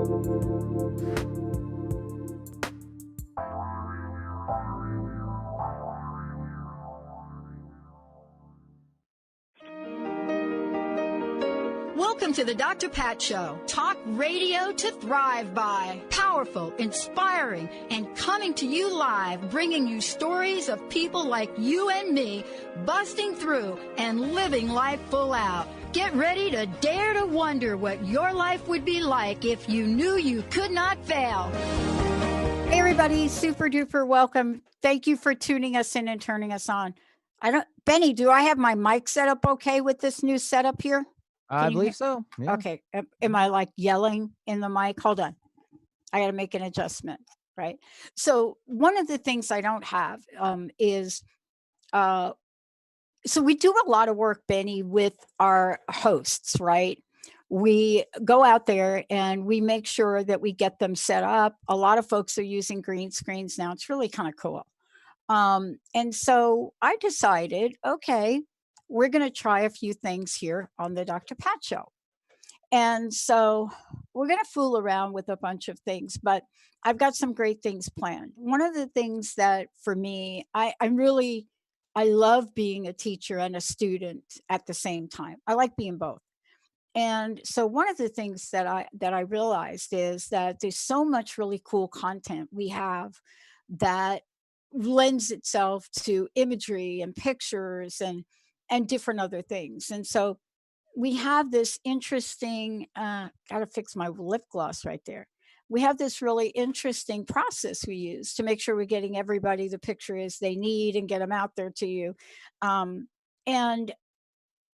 Welcome to the Dr. Pat Show. Talk radio to thrive by. Powerful, inspiring, and coming to you live, bringing you stories of people like you and me, busting through and living life full out. Get ready to dare to wonder what your life would be like if you knew you could not fail. Hey everybody, super duper welcome. Thank you for tuning us in and turning us on. Benny, do I have my mic set up okay with this new setup here? I believe so. Yeah. Okay. Am I like yelling in the mic? Hold on. I got to make an adjustment, right? So one of the things I don't have is, so we do a lot of work, Benny, with our hosts, right? We go out there and we make sure that we get them set up. A lot of folks are using green screens now. It's really kind of cool. And so I decided, okay, we're going to try a few things here on the Dr. Pat Show. And so we're going to fool around with a bunch of things, but I've got some great things planned. One of the things that for me, I love being a teacher and a student at the same time. I like being both. And so one of the things that I realized is that there's so much really cool content we have that lends itself to imagery and pictures and different other things. And so we have this interesting, gotta fix my lip gloss right there. We have this really interesting process we use to make sure we're getting everybody the pictures they need and get them out there to you. And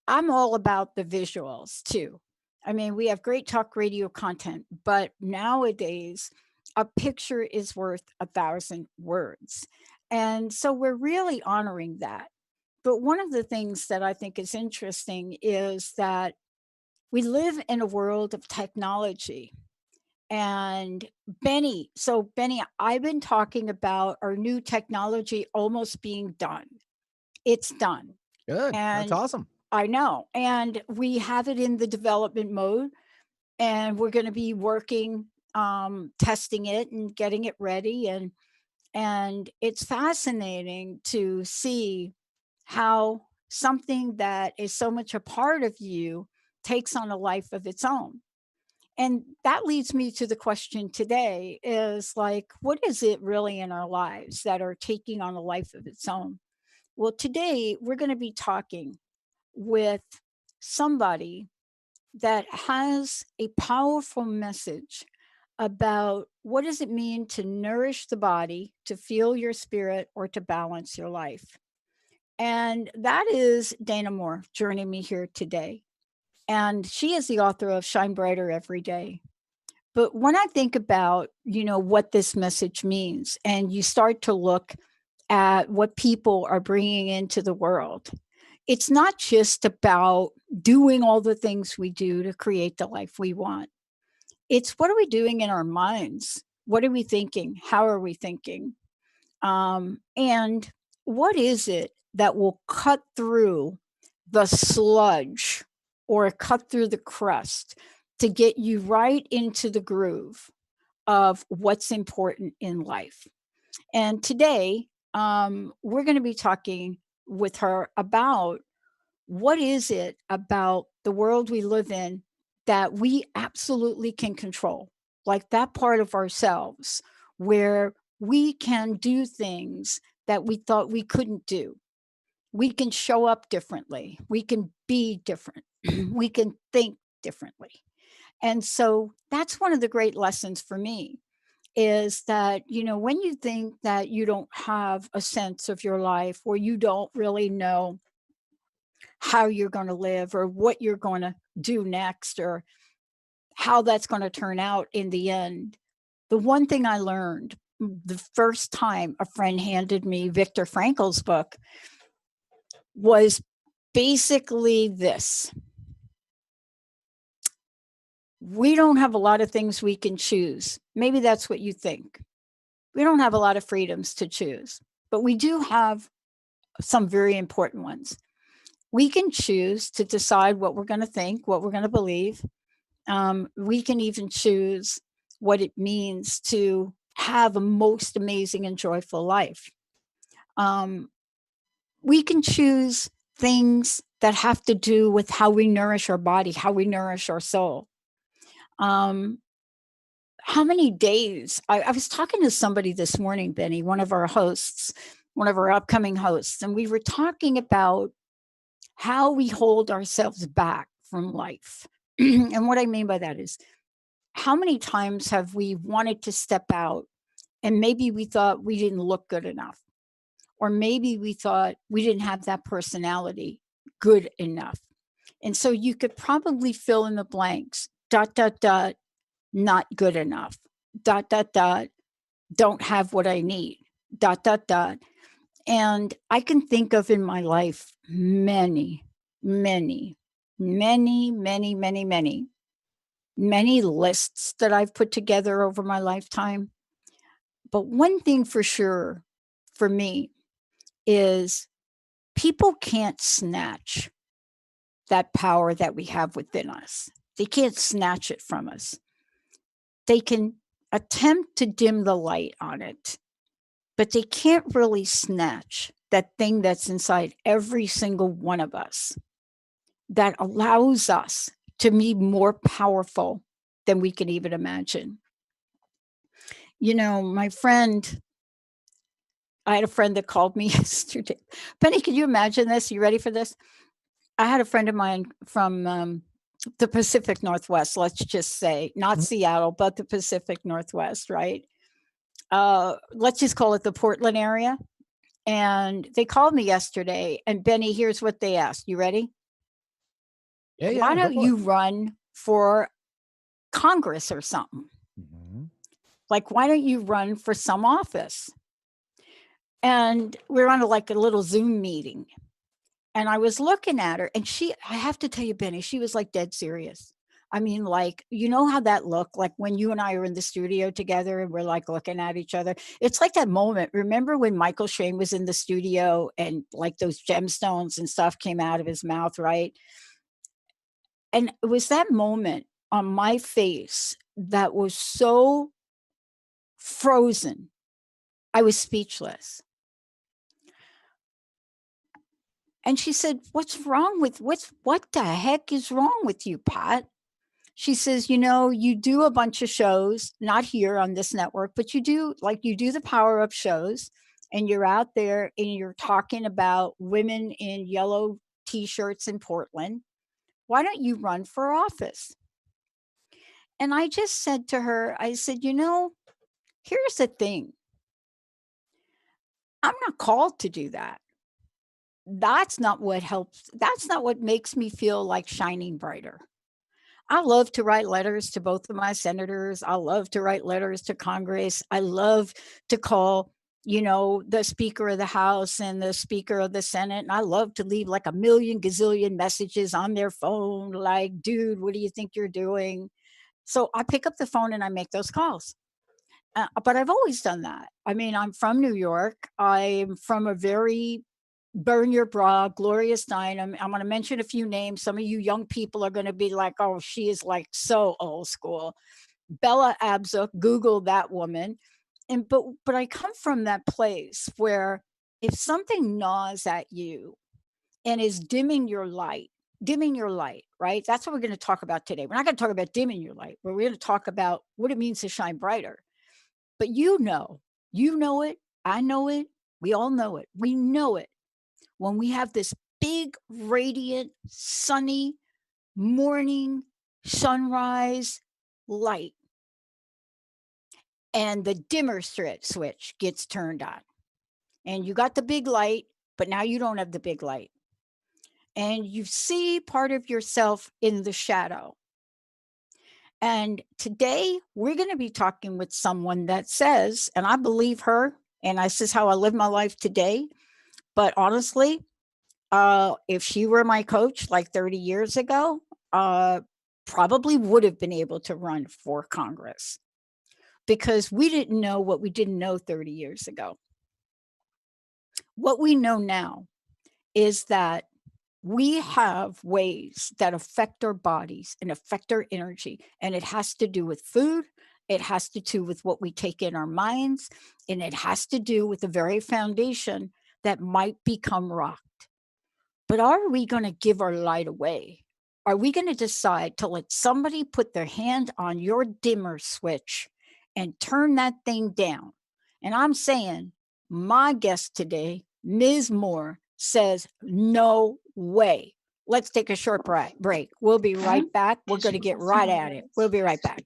I'm all about the visuals too. I mean, we have great talk radio content, but nowadays a picture is worth 1,000 words. And so we're really honoring that. But one of the things that I think is interesting is that we live in a world of technology. And Benny, I've been talking about our new technology almost being done. It's done. Good. And that's awesome. I know. And we have it in the development mode. And we're going to be working, testing it and getting it ready. And it's fascinating to see how something that is so much a part of you takes on a life of its own. And that leads me to the question today is like, what is it really in our lives that are taking on a life of its own? Well, today we're going to be talking with somebody that has a powerful message about what does it mean to nourish the body, to fuel your spirit, or to balance your life. And that is Danah Mor joining me here today. And she is the author of Shine Brighter Every Day. But when I think about, what this message means, and you start to look at what people are bringing into the world, it's not just about doing all the things we do to create the life we want. It's what are we doing in our minds? What are we thinking? How are we thinking? And what is it that will cut through the sludge or cut through the crust to get you right into the groove of what's important in life? And today, we're going to be talking with her about what is it about the world we live in that we absolutely can control, like that part of ourselves where we can do things that we thought we couldn't do. We can show up differently. We can be different. We can think differently. And so that's one of the great lessons for me is that, when you think that you don't have a sense of your life or you don't really know how you're going to live or what you're going to do next or how that's going to turn out in the end. The one thing I learned the first time a friend handed me Viktor Frankl's book was basically this. We don't have a lot of things we can choose. Maybe that's what you think. We don't have a lot of freedoms to choose, but we do have some very important ones. We can choose to decide what we're going to think, what we're going to believe. We can even choose what it means to have a most amazing and joyful life. We can choose things that have to do with how we nourish our body, how we nourish our soul. How many days? I was talking to somebody this morning, Benny, one of our hosts, one of our upcoming hosts, and we were talking about how we hold ourselves back from life. And what I mean by that is, how many times have we wanted to step out and maybe we thought we didn't look good enough? Or maybe we thought we didn't have that personality good enough. And so you could probably fill in the blanks, ... not good enough, ... don't have what I need, ... And I can think of in my life many lists that I've put together over my lifetime. But one thing for sure for me is people can't snatch that power that we have within us. They can't snatch it from us. They can attempt to dim the light on it, but they can't really snatch that thing that's inside every single one of us that allows us to be more powerful than we can even imagine. You know, my friend, I had a friend that called me yesterday. Penny, can you imagine this? You ready for this? I had a friend of mine from the Pacific Northwest, let's just say, not Seattle, but the Pacific Northwest, right? Let's just call it the Portland area. And they called me yesterday, and Benny, here's what they asked. You ready? Yeah. Why don't you run for Congress or something? Like, why don't you run for some office? And we're on a little Zoom meeting. And I was looking at her, and I have to tell you, Benny, she was like dead serious. I mean, like, you know how that looked like when you and I are in the studio together and we're like looking at each other. It's like that moment. Remember when Michael Shane was in the studio and like those gemstones and stuff came out of his mouth, right? And it was that moment on my face that was so frozen. I was speechless. And she said, what the heck is wrong with you, Pat? She says, you do a bunch of shows, not here on this network, but you do the Power Up shows, and you're out there and you're talking about women in yellow t-shirts in Portland. Why don't you run for office? And I just said to her, I said, here's the thing. I'm not called to do that. That's not what helps. That's not what makes me feel like shining brighter. I love to write letters to both of my senators. I love to write letters to Congress. I love to call, the Speaker of the House and the Speaker of the Senate. And I love to leave like a million gazillion messages on their phone, like, dude, what do you think you're doing? So I pick up the phone and I make those calls. But I've always done that. I mean, I'm from New York. I'm from a very burn your bra, Gloria Steinem. I'm going to mention a few names. Some of you young people are going to be like, oh, she is like so old school. Bella Abzug, Google that woman. But I come from that place where if something gnaws at you and is dimming your light, right? That's what we're going to talk about today. We're not going to talk about dimming your light, but we're going to talk about what it means to shine brighter. But you know it, I know it, we all know it. We know it when we have this big, radiant, sunny morning sunrise light and the dimmer switch gets turned on. And you got the big light, but now you don't have the big light. And you see part of yourself in the shadow. And today we're going to be talking with someone that says, and I believe her, and this is how I live my life today. But honestly, if she were my coach like 30 years ago, probably would have been able to run for Congress because we didn't know what we didn't know 30 years ago. What we know now is that we have ways that affect our bodies and affect our energy, and it has to do with food, It has to do with what we take in our minds, and it has to do with the very foundation that might become rocked. But are we going to give our light away? Are we going to decide to let somebody put their hand on your dimmer switch and turn that thing down? And I'm saying, my guest today, Ms. Moore, says, no way. Let's take a short break. We'll be right back. We're going to get right at it. We'll be right back.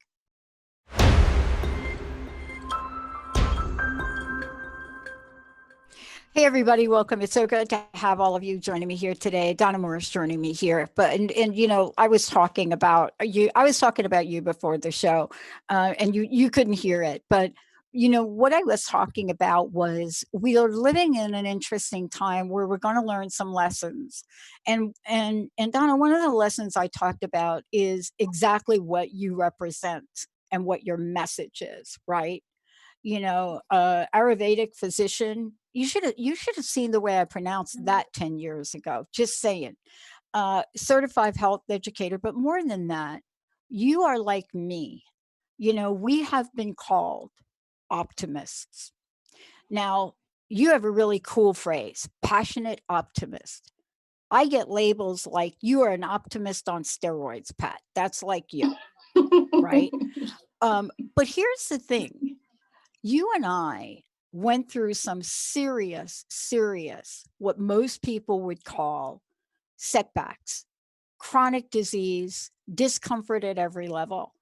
Hey everybody, welcome. It's so good to have all of you joining me here today. Danah Mor is joining me here. But and you know, I was talking about you before the show, and you couldn't hear it. But you know what I was talking about was we are living in an interesting time where we're going to learn some lessons. And Danah, one of the lessons I talked about is exactly what you represent and what your message is, right? You know, Ayurvedic physician. You should have seen the way I pronounced that 10 years ago. Just saying. Certified health educator, but more than that, you are like me. You know, we have been called optimists. Now, you have a really cool phrase, passionate optimist. I get labels like you are an optimist on steroids, Pat. That's like you, right? But here's the thing. You and I went through some serious, what most people would call setbacks, chronic disease, discomfort at every level.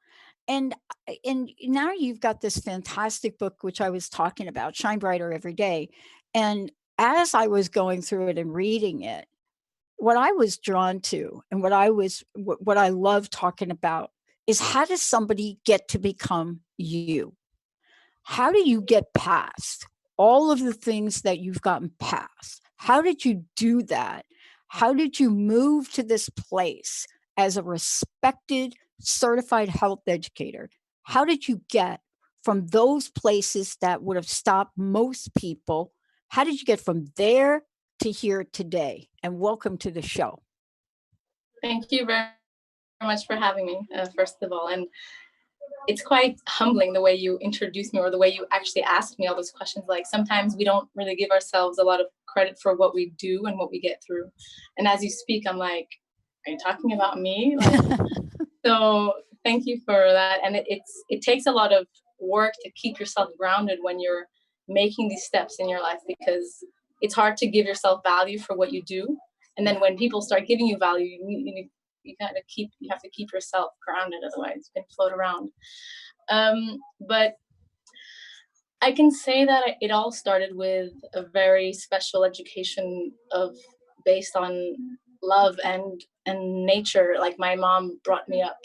And and now you've got this fantastic book, which I was talking about, Shine Brighter Every Day. And as I was going through it and reading it, what I was drawn to and what I love talking about is how does somebody get to become you? How do you get past all of the things that you've gotten past? How did you do that? How did you move to this place as a respected, certified health educator? How did you get from those places that would have stopped most people? How did you get from there to here today? And welcome to the show. Thank you very much for having me, first of all. And it's quite humbling the way you introduce me or the way you actually ask me all those questions. Like sometimes we don't really give ourselves a lot of credit for what we do and what we get through. And as you speak, I'm like, are you talking about me? Like, so thank you for that. And it takes a lot of work to keep yourself grounded when you're making these steps in your life, because it's hard to give yourself value for what you do. And then when people start giving you value, you have to keep yourself grounded, otherwise you can float around. But I can say that it all started with a very special education based on love and nature. Like my mom brought me up,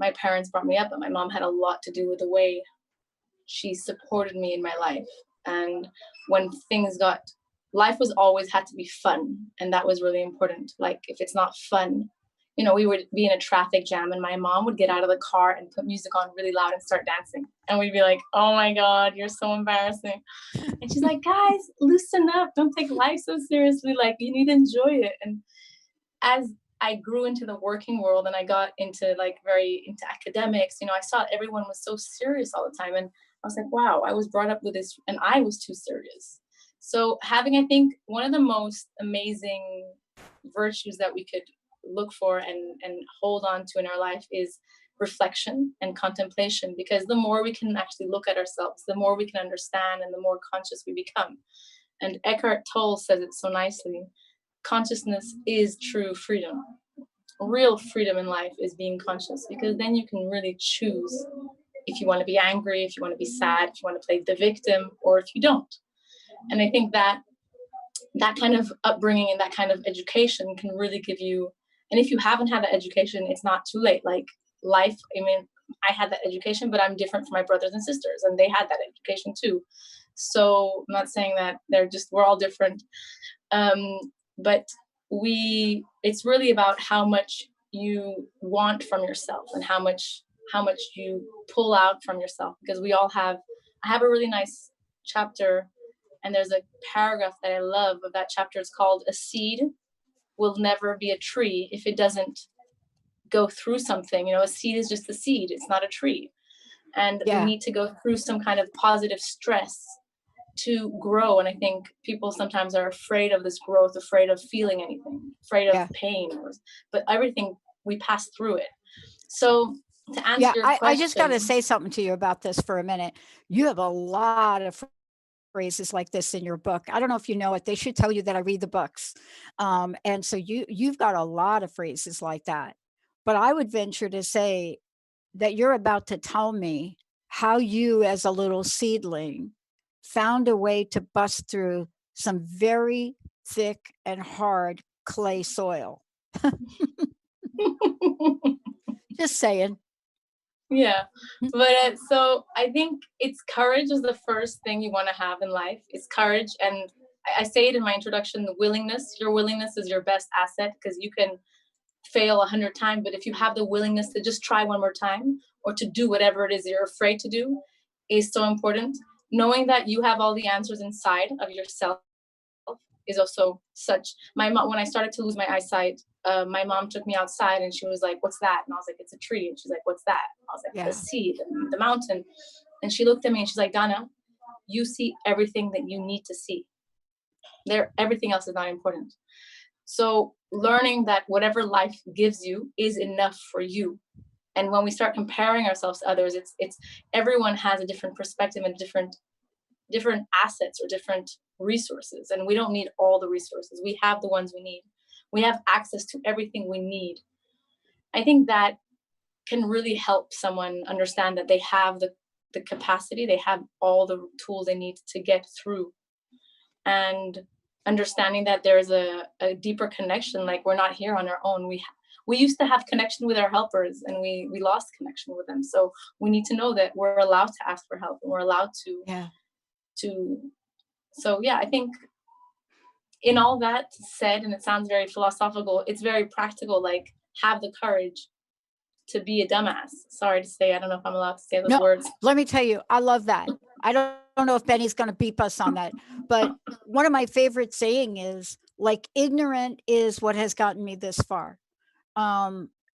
my parents brought me up, but my mom had a lot to do with the way she supported me in my life. And when life was always had to be fun, and that was really important. Like if it's not fun, you know, we would be in a traffic jam and my mom would get out of the car and put music on really loud and start dancing. And we'd be like, oh my God, you're so embarrassing. And she's like, guys, loosen up. Don't take life so seriously. Like you need to enjoy it. And as I grew into the working world and I got into into academics, you know, I saw everyone was so serious all the time. And I was like, wow, I was brought up with this and I was too serious. So having, I think, one of the most amazing virtues that we could look for and hold on to in our life is reflection and contemplation, because the more we can actually look at ourselves, the more we can understand and the more conscious we become. And Eckhart Tolle says it so nicely: consciousness is true freedom. Real freedom in life is being conscious, because then you can really choose if you want to be angry, if you want to be sad, if you want to play the victim, or if you don't. And I think that kind of upbringing and that kind of education can really give you, and if you haven't had that education, it's not too late. Like life, I mean, I had that education, but I'm different from my brothers and sisters, and they had that education too. So I'm not saying that we're all different. But it's really about how much you want from yourself and how much you pull out from yourself, because I have a really nice chapter, and there's a paragraph that I love of that chapter. It's called "A seed will never be a tree if it doesn't go through something." You know, a seed is just a seed. It's not a tree. And we need to go through some kind of positive stress to grow. And I think people sometimes are afraid of this growth, afraid of feeling anything, afraid of pain, but everything, we pass through it. So to answer your question, I just got to say something to you about this for a minute. You have a lot of phrases like this in your book. I don't know if you know it. They should tell you that I read the books. And so you've got a lot of phrases like that. But I would venture to say that you're about to tell me how you, as a little seedling, found a way to bust through some very thick and hard clay soil. Just saying. Yeah, but so I think it's courage is the first thing you want to have in life. It's courage, and I say it in my introduction, the willingness. Your willingness is your best asset, because you can fail 100 times, but if you have the willingness to just try one more time, or to do whatever it is you're afraid to do, is so important. Knowing that you have all the answers inside of yourself is also such. My mom, when I started to lose my eyesight, my mom took me outside and she was like, "What's that?" And I was like, "It's a tree." And she's like, "What's that?" And I was like, "The sea, the mountain." And she looked at me and she's like, "Danah, you see everything that you need to see. Everything else is not important." So learning that whatever life gives you is enough for you. And when we start comparing ourselves to others, it's everyone has a different perspective and different assets or different resources, and we don't need all the resources. We have the ones we need. We have access to everything we need. I think that can really help someone understand that they have the capacity, they have all the tools they need to get through. And understanding that there's a deeper connection, like we're not here on our own. We used to have connection with our helpers, and we lost connection with them. So we need to know that we're allowed to ask for help, and we're allowed to so I think in all that said, and it sounds very philosophical, it's very practical, like have the courage to be a dumbass. Sorry to say, I don't know if I'm allowed to say those words. Let me tell you, I love that. I don't know if Benny's going to beep us on that, but one of my favorite saying is, like, ignorant is what has gotten me this far.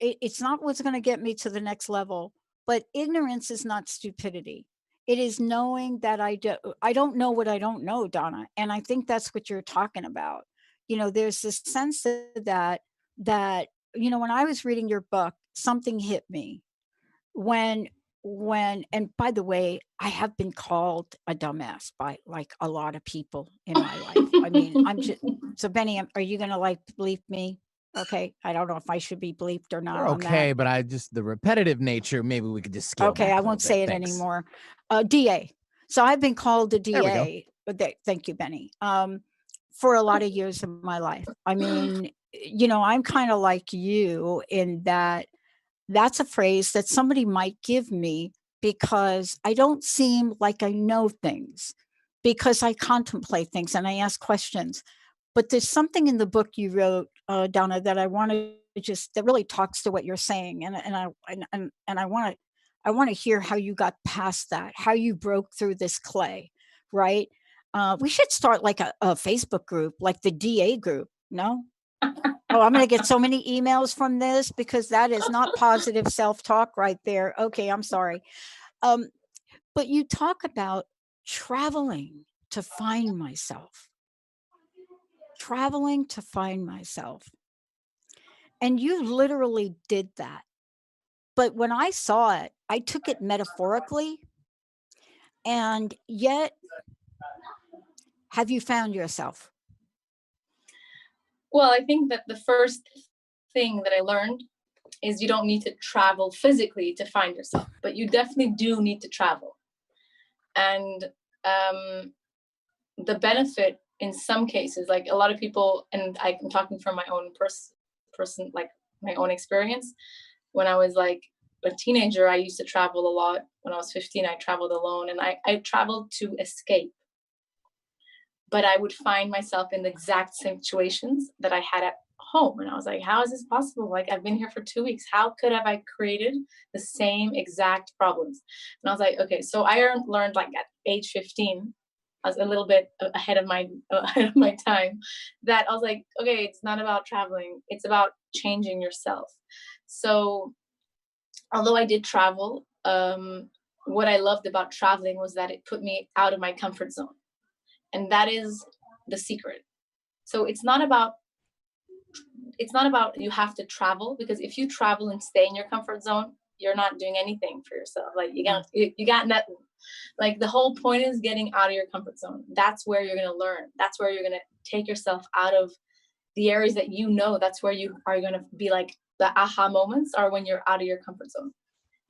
It's not what's going to get me to the next level, but ignorance is not stupidity. It is knowing that I don't know what I don't know, Danah. And I think that's what you're talking about. There's this sense that, when I was reading your book, something hit me when, and by the way, I have been called a dumbass by like a lot of people in my life. I mean, so Benny, are you going to like bleep me? Okay. I don't know if I should be bleeped or not. Okay, but the repetitive nature, maybe we could just scale back. Okay, I won't say it anymore. DA. So I've been called a DA. Thank you, Benny. For a lot of years of my life. I mean, I'm kind of like you in that that's a phrase that somebody might give me because I don't seem like I know things, because I contemplate things and I ask questions. But there's something in the book you wrote, Danah, that I want to that really talks to what you're saying, and I want to hear how you got past that, how you broke through this clay, right? We should start like a Facebook group, like the DA group. No? Oh, I'm going to get so many emails from this because that is not positive self-talk right there. Okay, I'm sorry. But you talk about traveling to find myself. Traveling to find myself. And you literally did that. But when I saw it, I took it metaphorically. And yet, have you found yourself? Well, I think that the first thing that I learned is you don't need to travel physically to find yourself, but you definitely do need to travel. And the benefit in some cases, like a lot of people, and I'm talking from my own person, like my own experience. When I was like a teenager, I used to travel a lot. When I was 15, I traveled alone, and I traveled to escape. But I would find myself in the exact situations that I had at home. And I was like, how is this possible? Like, I've been here for 2 weeks. How could have I created the same exact problems? And I was like, okay, so I learned like at age 15, I was a little bit ahead of my time, that I was like, okay, it's not about traveling. It's about changing yourself. So although I did travel, what I loved about traveling was that it put me out of my comfort zone. And that is the secret. So it's not about you have to travel, because if you travel and stay in your comfort zone, you're not doing anything for yourself. Like you got nothing. Like the whole point is getting out of your comfort zone. That's where you're going to learn. That's where you're going to take yourself out of the areas that you know. That's where you are going to be like, the aha moments are when you're out of your comfort zone.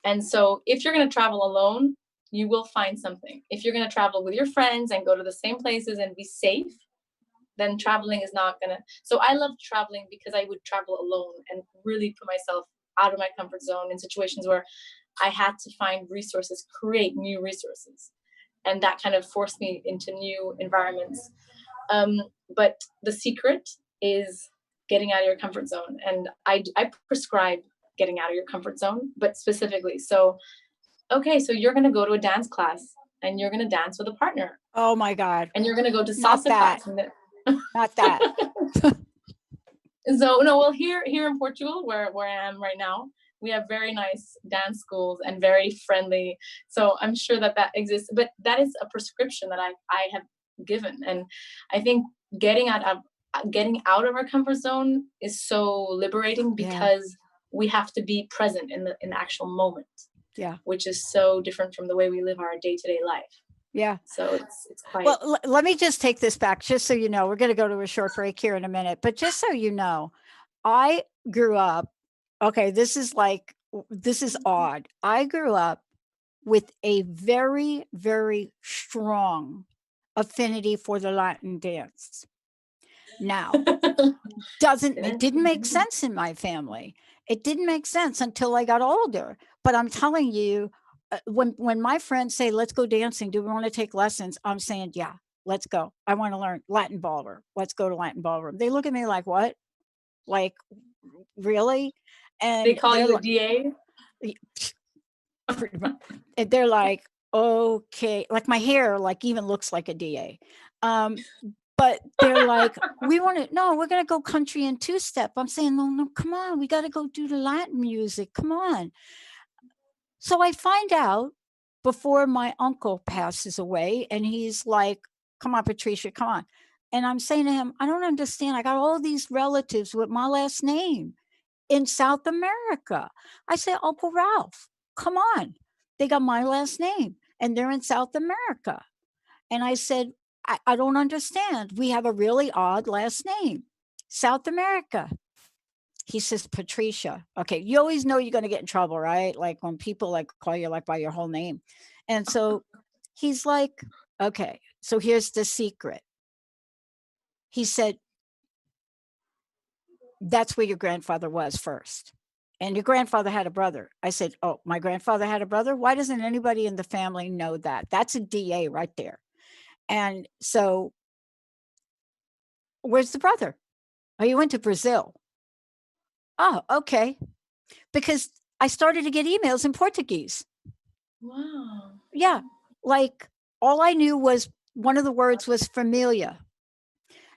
And so if you're going to travel alone, you will find something. If you're going to travel with your friends and go to the same places and be safe, then traveling is not gonna. So I loved traveling because I would travel alone and really put myself out of my comfort zone in situations where I had to find resources, create new resources. And that kind of forced me into new environments. But the secret is getting out of your comfort zone. And I prescribe getting out of your comfort zone, but specifically. So, okay, so you're gonna go to a dance class and you're gonna dance with a partner. Oh my God. And you're gonna go to Not salsa that. class. Not that. So no, well, here in Portugal, where I am right now, we have very nice dance schools and very friendly. So I'm sure that exists, but that is a prescription that I have given. And I think getting out of our comfort zone is so liberating, because we have to be present in the actual moment. Yeah. Which is so different from the way we live our day-to-day life. Yeah. So it's quite. Well, let me just take this back, just so you know. We're going to go to a short break here in a minute, but just so you know, I grew up. Okay, this is odd. I grew up with a very, very strong affinity for the Latin dance. Now, it didn't make sense in my family. It didn't make sense until I got older. But I'm telling you, when my friends say, let's go dancing, do we want to take lessons? I'm saying, yeah, let's go. I want to learn Latin ballroom. Let's go to Latin ballroom. They look at me like, what? Like, really? And they call you a DA? And they're like, okay, like my hair like even looks like a DA. But they're like, we're going to go country and two-step. I'm saying, no, come on. We got to go do the Latin music. Come on. So I find out before my uncle passes away, and he's like, come on, Patricia, come on. And I'm saying to him, I don't understand. I got all these relatives with my last name in South America. I say, Uncle Ralph, come on. They got my last name and they're in South America. And I said, I don't understand. We have a really odd last name, South America. He says, Patricia. Okay, you always know you're going to get in trouble, right? Like when people like call you like by your whole name. And so he's like, okay, so here's the secret. He said, that's where your grandfather was first. And your grandfather had a brother. I said, oh, my grandfather had a brother? Why doesn't anybody in the family know that? That's a DA right there. And so, where's the brother? Oh, he went to Brazil. Oh, okay. Because I started to get emails in Portuguese. Wow. Yeah. Like all I knew was one of the words was familia.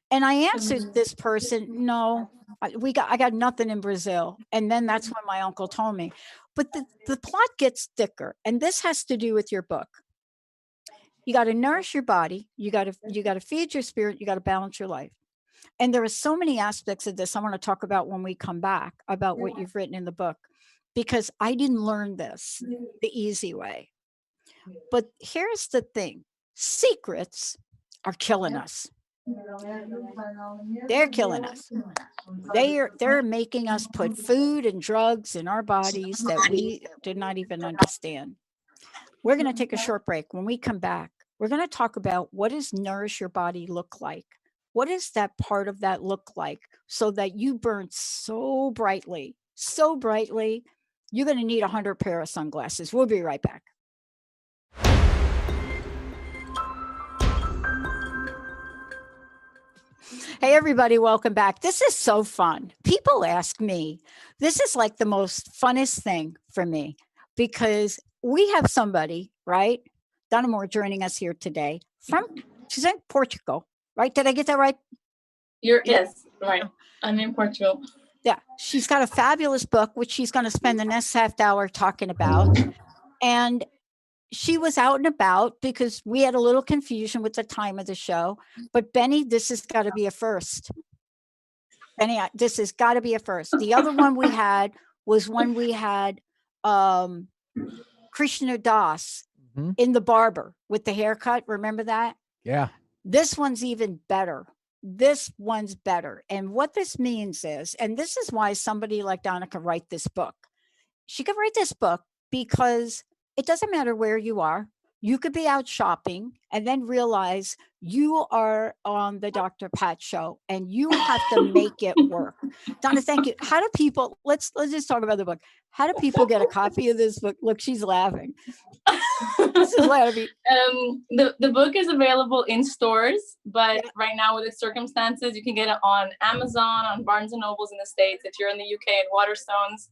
And I answered this person, no, I got nothing in Brazil. And then that's when my uncle told me. But the plot gets thicker. And this has to do with your book. You got to nourish your body. You got to feed your spirit. You got to balance your life. And there are so many aspects of this I want to talk about when we come back about what you've written in the book, because I didn't learn this the easy way. But here's the thing. Secrets are killing us. They're killing us. They're making us put food and drugs in our bodies that we did not even understand. We're going to take a short break. When we come back, we're going to talk about what does nourish your body look like? What does that part of that look like so that you burn so brightly, you're going to need 100 pair of sunglasses. We'll be right back. Hey, everybody, welcome back. This is so fun. People ask me, this is like the most funnest thing for me, because we have somebody, right? Danah Mor joining us here today she's in Portugal, right? Did I get that right? Yes, right. I'm in Portugal. Yeah. She's got a fabulous book, which she's going to spend the next half hour talking about. And she was out and about because we had a little confusion with the time of the show. But Benny, this has got to be a first. Benny, this has got to be a first. The other one we had was when we had Krishna Das in the barber with the haircut. Remember that? Yeah. This one's even better. This one's better. And what this means is, and this is why somebody like Danah could write this book. She could write this book because it doesn't matter where you are. You could be out shopping and then realize you are on the Dr. Pat show and you have to make it work. Danah, thank you. How do people, let's just talk about the book. How do people get a copy of this book? Look, she's laughing. This is laughing. The book is available in stores, but right now with the circumstances, you can get it on Amazon, on Barnes and Nobles in the States. If you're in the UK at Waterstones,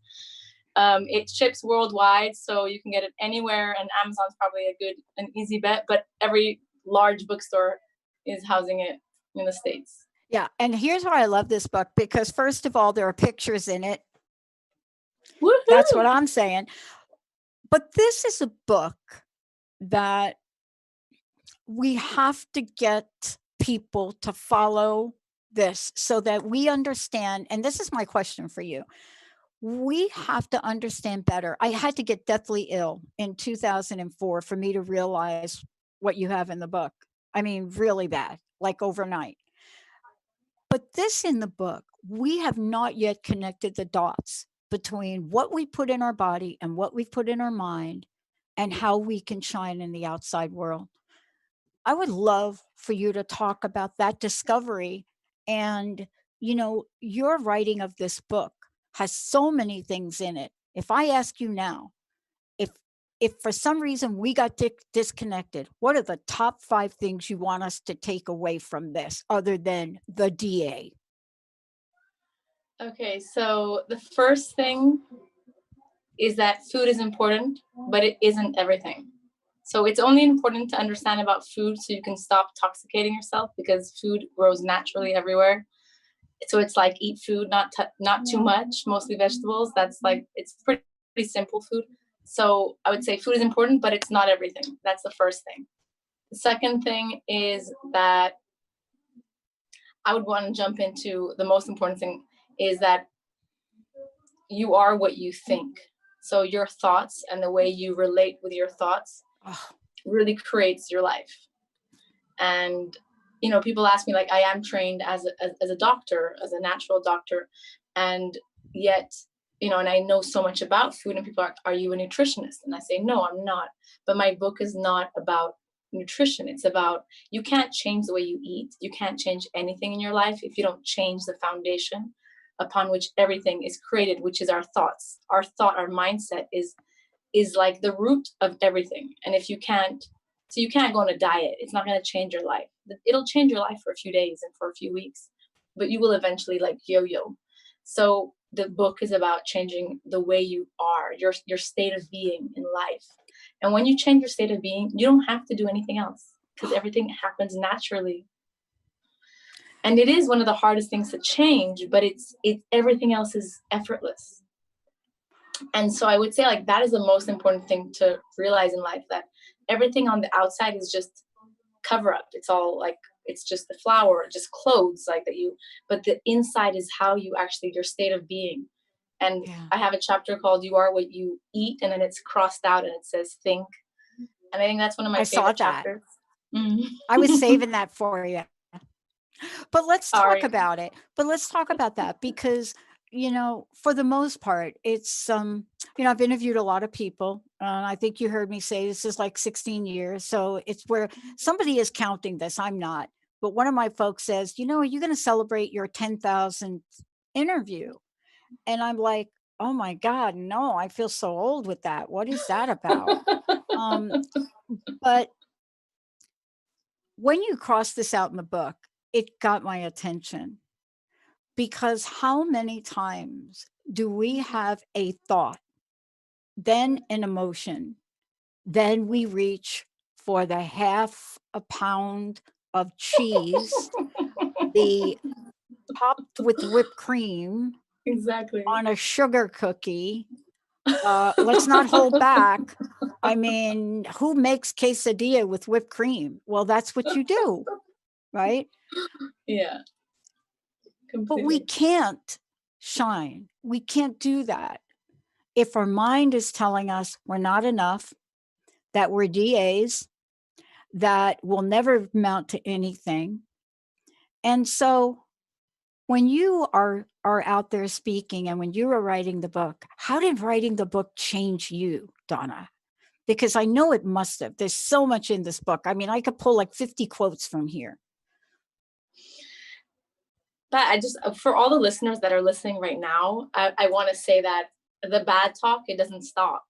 it ships worldwide, so you can get it anywhere, and Amazon's probably an easy bet, but every large bookstore is housing it in the States. Yeah, and here's why I love this book, because first of all, there are pictures in it. Woo-hoo! That's what I'm saying. But this is a book that we have to get people to follow this so that we understand, and this is my question for you. We have to understand better. I had to get deathly ill in 2004 for me to realize what you have in the book. I mean, really bad, like overnight. But this in the book, we have not yet connected the dots between what we put in our body and what we put in our mind and how we can shine in the outside world. I would love for you to talk about that discovery. And, you know, your writing of this book has so many things in it. If I ask you now, if for some reason we got disconnected, what are the top 5 things you want us to take away from this other than the DA? Okay, so the first thing is that food is important, but it isn't everything. So it's only important to understand about food so you can stop toxicating yourself, because food grows naturally everywhere. So it's like eat food, not too much, mostly vegetables. That's like, it's pretty simple food. So I would say food is important, but it's not everything. That's the first thing. The second thing is that I would want to jump into the most important thing is that you are what you think. So your thoughts and the way you relate with your thoughts really creates your life. And, you know, people ask me, like, I am trained as a doctor, as a natural doctor. And yet, you know, and I know so much about food, and people are you a nutritionist? And I say, no, I'm not. But my book is not about nutrition. It's about, you can't change the way you eat. You can't change anything in your life if you don't change the foundation upon which everything is created, which is our thoughts. Our mindset is like the root of everything. And if you can't, so you can't go on a diet. It's not going to change your life. It'll change your life for a few days and for a few weeks, but you will eventually like yo-yo. So the book is about changing the way you are, your state of being in life. And when you change your state of being, you don't have to do anything else, because everything happens naturally. And it is one of the hardest things to change, but it's everything else is effortless. And so I would say, like, that is the most important thing to realize in life, that everything on the outside is just cover up. It's all like, it's just the flower, just clothes like that but the inside is how you actually, your state of being. And I have a chapter called You Are What You Eat, and then it's crossed out and it says think. And I think that's one of my favorite chapters. I was saving that for you. But let's talk about it. But let's talk about that, because, you know, for the most part, it's, you know, I've interviewed a lot of people. I think you heard me say this is like 16 years. So it's where somebody is counting this. I'm not. But one of my folks says, you know, are you going to celebrate your 10,000th interview? And I'm like, oh my God, no, I feel so old with that. What is that about? But when you cross this out in the book, it got my attention, because how many times do we have a thought, then an emotion, then we reach for the half a pound of cheese, the topped with whipped cream, exactly, on a sugar cookie, Let's not hold back. I mean, who makes quesadilla with whipped cream? Well, that's what you do, right? Yeah. But we can't shine. We can't do that. If our mind is telling us we're not enough, that we're DAs, that will never amount to anything. And so when you are out there speaking and when you were writing the book, how did writing the book change you, Danah? Because I know it must have. There's so much in this book. I mean, I could pull like 50 quotes from here. But I just, for all the listeners that are listening right now, I want to say that the bad talk, it doesn't stop.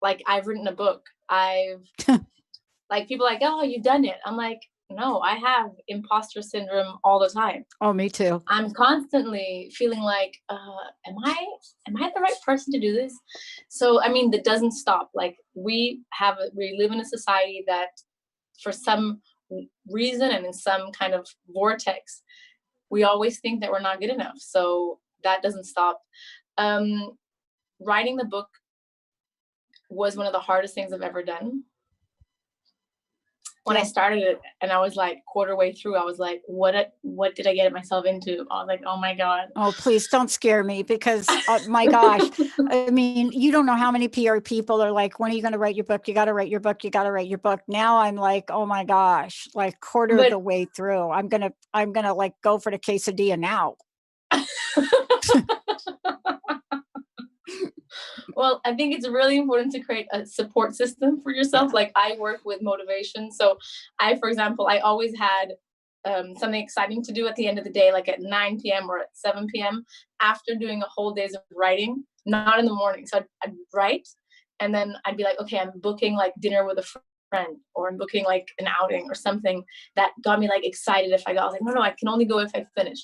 Like, I've written a book. Like, people are like, oh, you've done it. I'm like, no, I have imposter syndrome all the time. Oh, me too. I'm constantly feeling like, am I the right person to do this? So, I mean, that doesn't stop. Like, we live in a society that for some reason and in some kind of vortex, we always think that we're not good enough. So that doesn't stop. Writing the book was one of the hardest things I've ever done. When I started it and I was like quarter way through, I was like, what did I get myself into? I was like, oh my God. Oh, please don't scare me because my gosh, I mean, you don't know how many PR people are like, when are you going to write your book? You got to write your book. You got to write your book. Now I'm like, oh my gosh, like quarter of the way through, I'm going to like go for the quesadilla now. Well, I think it's really important to create a support system for yourself. Yeah. Like, I work with motivation. So for example, I always had something exciting to do at the end of the day, like at 9 p.m. or at 7 p.m. after doing a whole day's of writing, not in the morning. So I'd write and then I'd be like, okay, I'm booking like dinner with a friend, or I'm booking like an outing or something that got me like excited. If I was like, no, I can only go if I finish.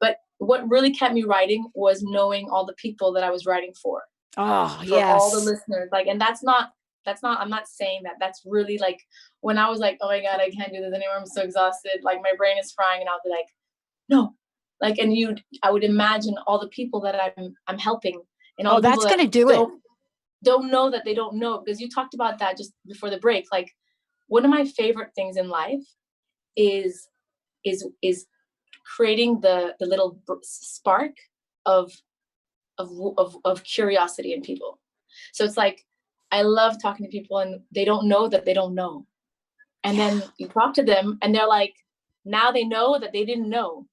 But what really kept me writing was knowing all the people that I was writing for. Oh, for all the listeners. Like, and that's not, I'm not saying that. That's really like, when I was like, oh my God, I can't do this anymore. I'm so exhausted. Like, my brain is frying, and I'll be like, no. Like, and I would imagine all the people that I'm helping, and all the people that's going to do it. Don't know that they don't know, because you talked about that just before the break. Like, one of my favorite things in life is creating the little spark of curiosity in people. So it's like, I love talking to people and they don't know that they don't know. And then you talk to them and they're like, now they know that they didn't know,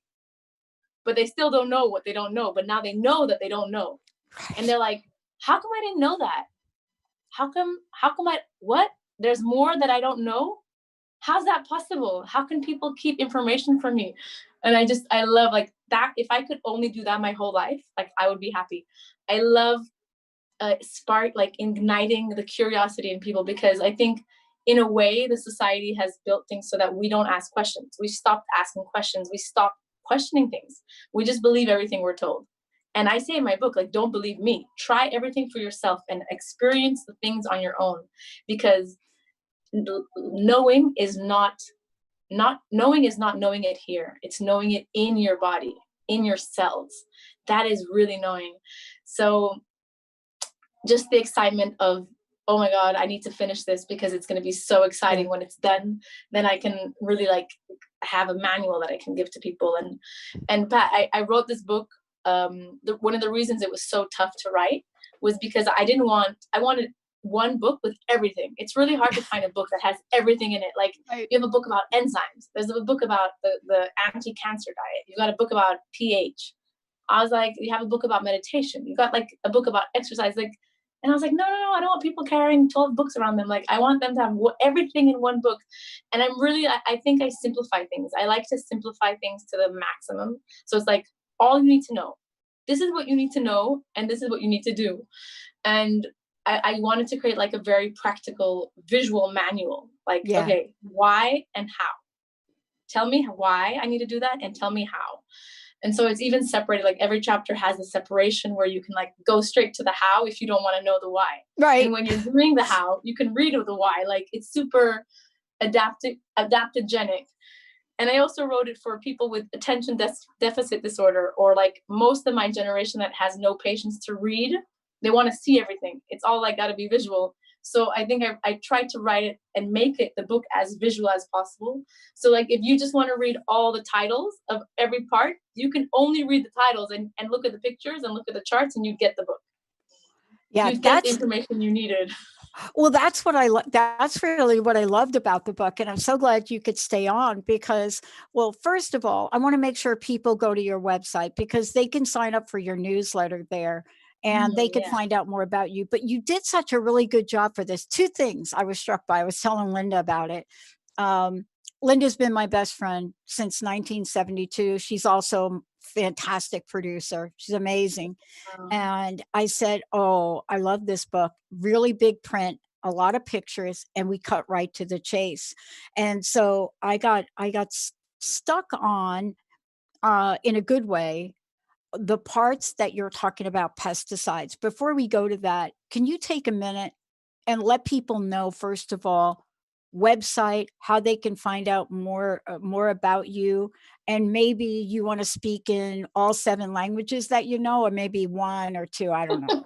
but they still don't know what they don't know. But now they know that they don't know. And they're like, how come I didn't know that? How come what? There's more that I don't know? How's that possible? How can people keep information from me? And I love like that. If I could only do that my whole life, like, I would be happy. I love spark, like igniting the curiosity in people, because I think in a way the society has built things so that we don't ask questions. We stopped asking questions. We stopped questioning things. We just believe everything we're told. And I say in my book, like, don't believe me. Try everything for yourself and experience the things on your own, because knowing is not knowing it here. It's knowing it in your body, in your cells. That is really knowing. So just the excitement of, oh my God, I need to finish this because it's going to be so exciting when it's done. Then I can really like have a manual that I can give to people. And Pat, I wrote this book. One of the reasons it was so tough to write was because I wanted one book with everything. It's really hard to find a book that has everything in it. Like, you have a book about enzymes. There's a book about the anti-cancer diet. You got a book about pH. I was like, you have a book about meditation. You got like a book about exercise. Like, and I was like, no, I don't want people carrying 12 books around them. Like, I want them to have everything in one book. And I think I simplify things. I like to simplify things to the maximum. So it's like, all you need to know. This is what you need to know, and this is what you need to do. And I wanted to create like a very practical visual manual. Like, okay, why and how? Tell me why I need to do that, and tell me how. And so it's even separated, like every chapter has a separation where you can like go straight to the how if you don't want to know the why. Right. And when you're doing the how, you can read the why. Like, it's super adaptogenic. And I also wrote it for people with attention deficit disorder, or like most of my generation that has no patience to read. they want to see everything. It's all like got to be visual. So I think I tried to write it and make it the book as visual as possible. So like if you just want to read all the titles of every part, you can only read the titles and look at the pictures and look at the charts, and you get the book. Yeah, You get the information you needed. Well, that's what that's really what I loved about the book. And I'm so glad you could stay on because, well, first of all, I want to make sure people go to your website because they can sign up for your newsletter there and they can find out more about you. But you did such a really good job for this. Two things I was struck by. I was telling Linda about it. Linda's been my best friend since 1972. She's also a fantastic producer. She's amazing. And I said, oh, I love this book. Really big print, a lot of pictures, and we cut right to the chase. And so I got stuck on, in a good way, the parts that you're talking about pesticides. Before we go to that, can you take a minute and let people know, first of all, website, how they can find out more about you, and maybe you want to speak in all 7 languages that you know, or maybe 1 or 2, I don't know.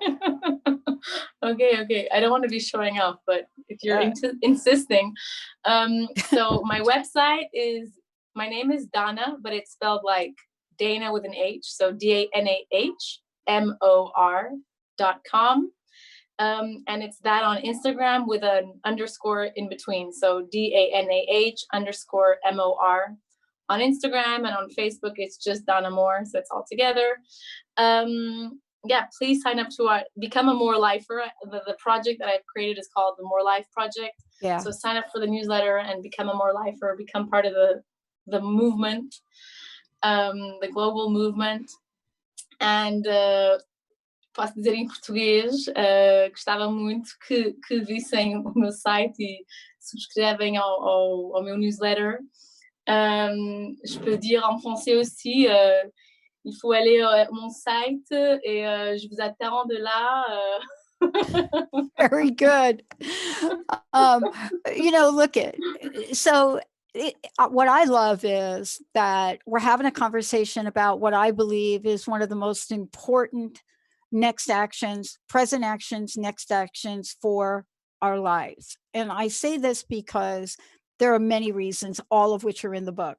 Okay. I don't want to be showing off, but if you're insisting. So my website is, my name is Danah, but it's spelled like Dana with an H. So DANAHMOR.com. And it's that on Instagram with an underscore in between. So DANAH_MOR on Instagram, and on Facebook, it's just Danah Mor. So it's all together. Please sign up to become a More Lifer. The project that I've created is called the More Life Project. Yeah. So sign up for the newsletter and become a More Lifer, become part of the movement, the global movement. And posso dizer em português, gostava muito que vissem o meu site e subscrevem au meu newsletter. Je peux dire en français aussi, il faut aller à mon site et je vous attends de là. Very good. Look at, so what I love is that we're having a conversation about what I believe is one of the most important present actions, next actions for our lives. And I say this because there are many reasons, all of which are in the book.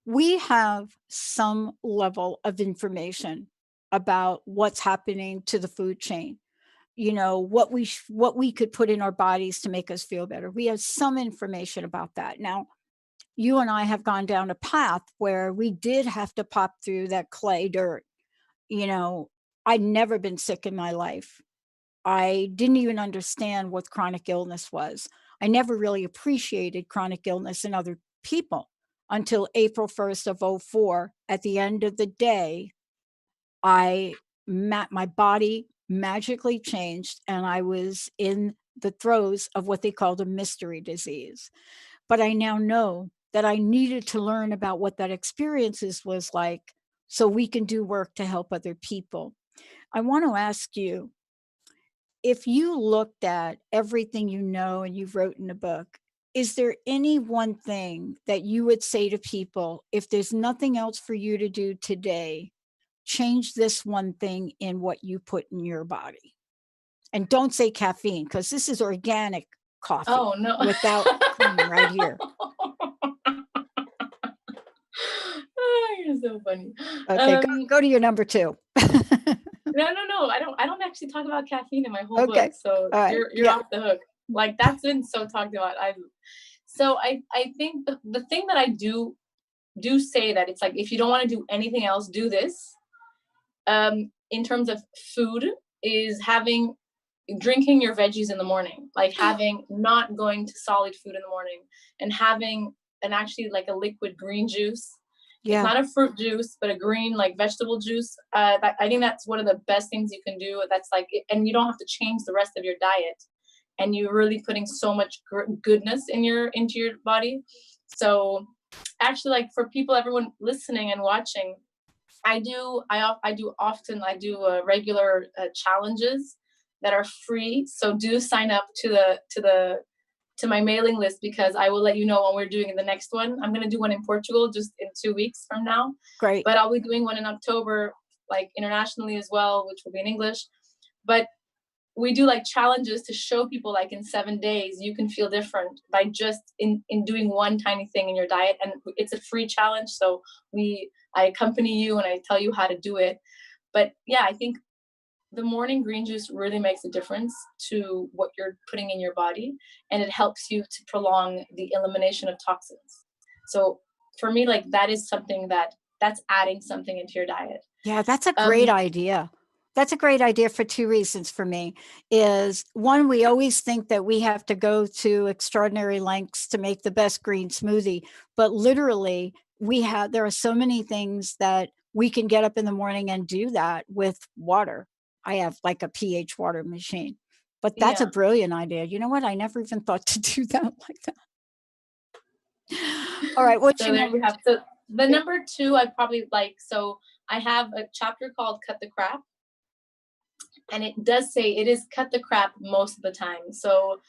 We have some level of information about what's happening to the food chain, what we could put in our bodies to make us feel better. We have some information about that. Now, you and I have gone down a path where we did have to pop through that clay dirt. I'd never been sick in my life. I didn't even understand what chronic illness was. I never really appreciated chronic illness in other people until April 1st of 2004. At the end of the day, my body magically changed, and I was in the throes of what they called a mystery disease. But I now know that I needed to learn about what that experience was like so we can do work to help other people. I want to ask you, if you looked at everything you know and you've wrote in the book, is there any one thing that you would say to people, if there's nothing else for you to do today, change this one thing in what you put in your body? And don't say caffeine, because this is organic coffee. Oh, no. Without cream right here. Oh, you're so funny. Okay, go to your number 2. No. I don't actually talk about caffeine in my whole book. So right. you're off the hook. Like, that's been so talked about. I think the thing that I do say that it's like, if you don't want to do anything else, do this. In terms of food, is drinking your veggies in the morning, like not going to solid food in the morning, and having actually like a liquid green juice. Yeah. It's not a fruit juice, but a green, like, vegetable juice. I think that's one of the best things you can do. That's like, and you don't have to change the rest of your diet, and you're really putting so much goodness into your body. So actually, like, for everyone listening and watching, I do regular challenges that are free. So do sign up to my mailing list, because I will let you know when we're doing the next one. I'm going to do one in Portugal just in 2 weeks from now. Great. But I'll be doing one in October, like internationally as well, which will be in English. But we do like challenges to show people like in 7 days you can feel different by just in doing one tiny thing in your diet. And it's a free challenge, so I accompany you and I tell you how to do it. But yeah, I think the morning green juice really makes a difference to what you're putting in your body, and it helps you to prolong the elimination of toxins. So for me, like that is something that's adding something into your diet. Yeah, that's a great idea. That's a great idea for two reasons for me. Is one, we always think that we have to go to extraordinary lengths to make the best green smoothie, but literally there are so many things that we can get up in the morning and do that with water. I have like a pH water machine, but that's a brilliant idea. You know what? I never even thought to do that like that. All right. What's your number? So the number 2, I probably like, so I have a chapter called Cut the Crap. And it does say it is cut the crap most of the time. So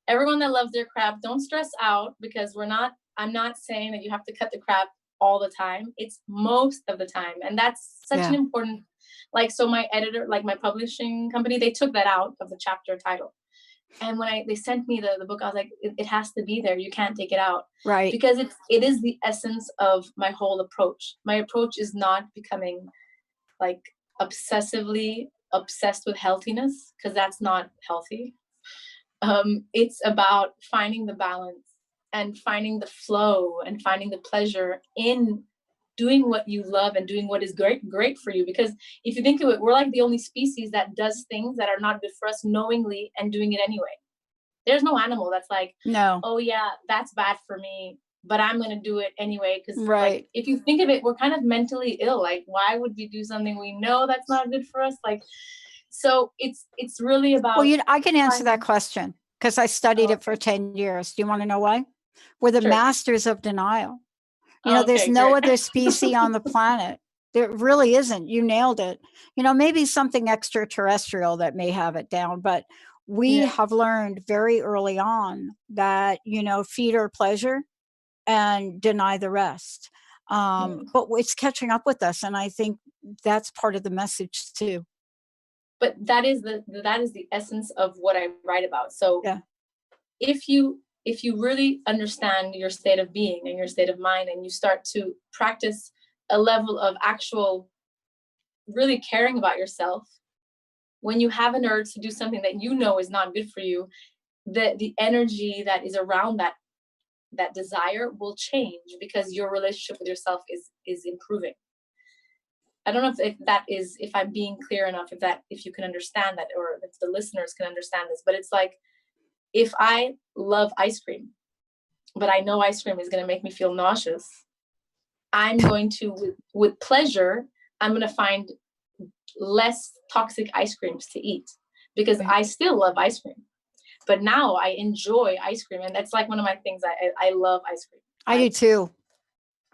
everyone that loves their crap, don't stress out, because I'm not saying that you have to cut the crap all the time. It's most of the time. And that's such an important, like, so my editor, like my publishing company, they took that out of the chapter title. And when they sent me the book, I was like, it has to be there. You can't take it out. Right. Because it is the essence of my whole approach. My approach is not becoming like obsessively obsessed with healthiness, because that's not healthy. It's about finding the balance and finding the flow and finding the pleasure in doing what you love and doing what is great for you. Because if you think of it, we're like the only species that does things that are not good for us knowingly and doing it anyway. There's no animal that's like, no, oh yeah, that's bad for me, but I'm going to do it anyway. Because right. like, if you think of it, we're kind of mentally ill. Like, why would we do something we know that's not good for us? Like, so it's really about. Well, I can answer that question because I studied it for 10 years. Do you want to know why? We're the masters of denial. There's no other species on the planet. There really isn't. You nailed it. Maybe something extraterrestrial that may have it down, but we have learned very early on that, feed our pleasure and deny the rest. But it's catching up with us. And I think that's part of the message too. But that is the essence of what I write about. So if you really understand your state of being and your state of mind, and you start to practice a level of actual really caring about yourself, when you have an urge to do something that you know is not good for you, the energy that is around that desire will change, because your relationship with yourself is improving. I don't know if I'm being clear enough, if you can understand that, or if the listeners can understand this, but it's like, if I love ice cream, but I know ice cream is going to make me feel nauseous, I'm going to, with pleasure, I'm going to find less toxic ice creams to eat, because I still love ice cream, but now I enjoy ice cream. And that's like one of my things. I love ice cream. I do too.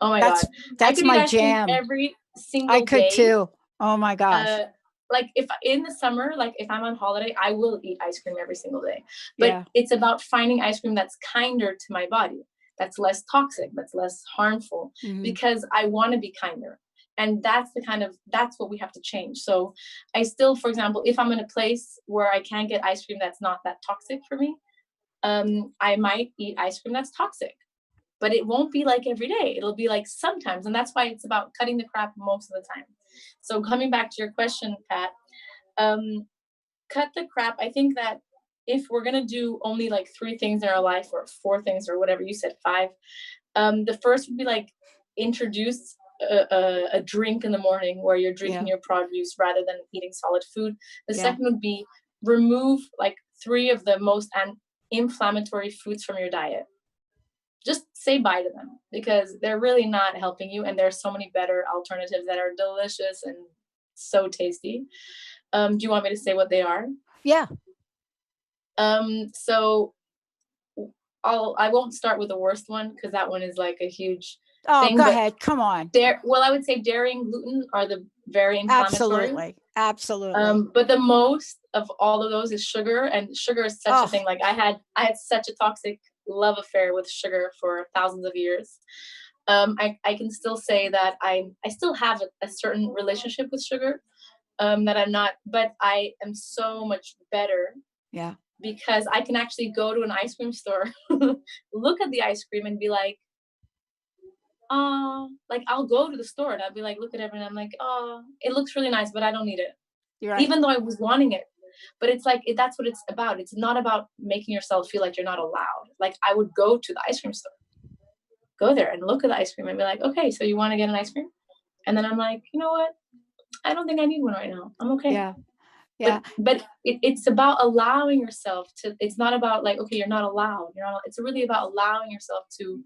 Oh my God. That's my jam. Every single day. I could too. Oh my gosh. Like if in the summer, like if I'm on holiday, I will eat ice cream every single day. But it's about finding ice cream that's kinder to my body, that's less toxic, that's less harmful, because I want to be kinder. And that's what we have to change. So I still, for example, if I'm in a place where I can't get ice cream that's not that toxic for me, I might eat ice cream that's toxic. But it won't be like every day. It'll be like sometimes. And that's why it's about cutting the crap most of the time. So coming back to your question, Pat, cut the crap. I think that if we're going to do only like 3 things in our life, or 4 things, or whatever you said, 5, the first would be like introduce a drink in the morning where you're drinking your produce rather than eating solid food. The second would be remove like 3 of the most inflammatory foods from your diet. Just say bye to them, because they're really not helping you. And there's so many better alternatives that are delicious and so tasty. Do you want me to say what they are? Yeah. So I won't start with the worst one, because that one is like a huge thing. Go ahead. Come on. I would say dairy and gluten are the very inflammatory. Absolutely. But the most of all of those is sugar, and sugar is such a thing. Like I had such a toxic love affair with sugar for thousands of years. I can still say that I still have a certain relationship with sugar, that I'm not, but I am so much better. Yeah. Because I can actually go to an ice cream store, look at the ice cream and be like, like I'll go to the store and I'll be like, look at it, and I'm like, oh, it looks really nice, but I don't need it. You're right. Even though I was wanting it. But it's like, that's what it's about. It's not about making yourself feel like you're not allowed. Like I would go to the ice cream store, go there and look at the ice cream and be like, okay, so you want to get an ice cream? And then I'm like, you know what? I don't think I need one right now. I'm okay. Yeah. Yeah. But it's about allowing yourself to, it's not about like, okay, you're not allowed. It's really about allowing yourself to,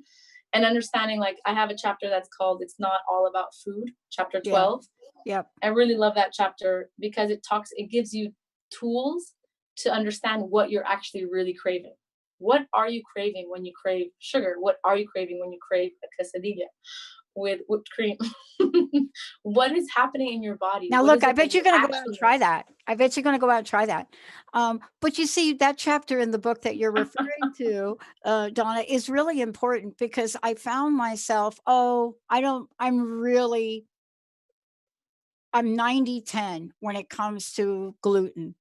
and understanding, like I have a chapter that's called It's Not All About Food, chapter 12. Yep. I really love that chapter because it gives you tools to understand what you're actually really craving. What are you craving when you crave sugar? What are you craving when you crave a quesadilla with whipped cream? What is happening in your body? Now, look, I bet you're going to go out and try that. I bet you're going to go out and try that. But you see, that chapter in the book that you're referring to, Danah, is really important because I found myself, I'm 90-10 when it comes to gluten.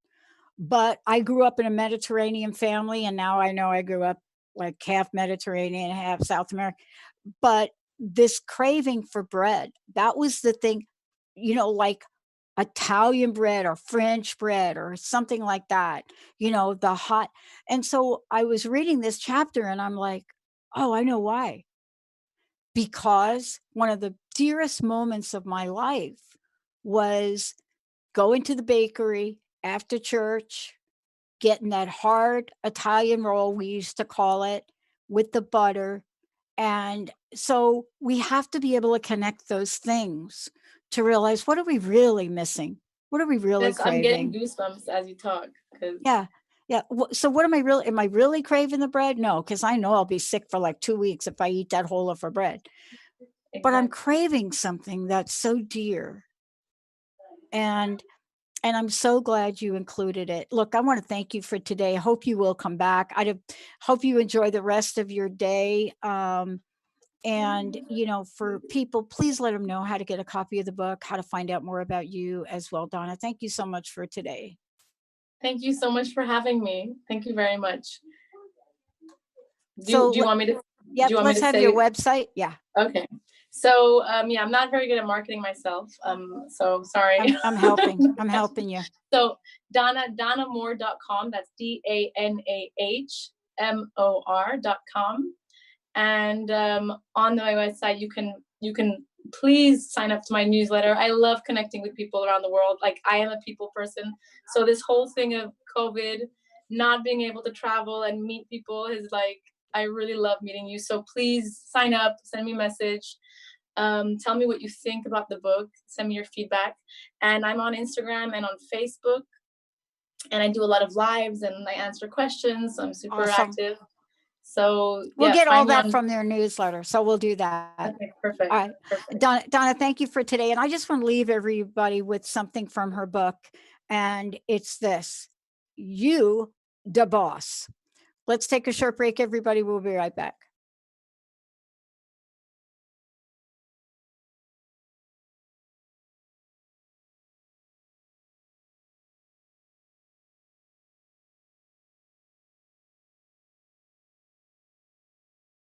But I grew up in a Mediterranean family, and now I know I grew up like half Mediterranean, half South American. But this craving for bread, that was the thing, like Italian bread or French bread or something like that, the hot. And so I was reading this chapter and I'm like, oh, I know why. Because one of the dearest moments of my life was going to the bakery after church, getting that hard Italian roll, we used to call it, with the butter. And so we have to be able to connect those things to realize, what are we really missing? What are we really craving? I'm getting goosebumps as you talk. Yeah. Yeah. So what am I really craving the bread? No, because I know I'll be sick for like 2 weeks if I eat that whole loaf of bread. Exactly. But I'm craving something that's so dear. And I'm so glad you included it. Look, I want to thank you for today. I hope you will come back. I hope you enjoy the rest of your day. And, for people, please let them know how to get a copy of the book, how to find out more about you as well, Danah. Thank you so much for today. Thank you so much for having me. Thank you very much. Do you want me to? Yeah, let's have your website. Yeah. Okay. So, I'm not very good at marketing myself. So sorry. I'm helping. I'm helping you. So DanahMor.com. That's DANAHMOR.com. And on my website, you can please sign up to my newsletter. I love connecting with people around the world. Like, I am a people person. So this whole thing of COVID, not being able to travel and meet people is like, I really love meeting you. So please sign up, send me a message. Tell me what you think about the book. Send me your feedback. And I'm on Instagram and on Facebook. And I do a lot of lives and I answer questions. So I'm super active. So we'll get all that from their newsletter. So we'll do that. Okay, perfect. All right. Perfect. Danah, thank you for today. And I just want to leave everybody with something from her book. And it's this: you, the boss. Let's take a short break, everybody. We'll be right back.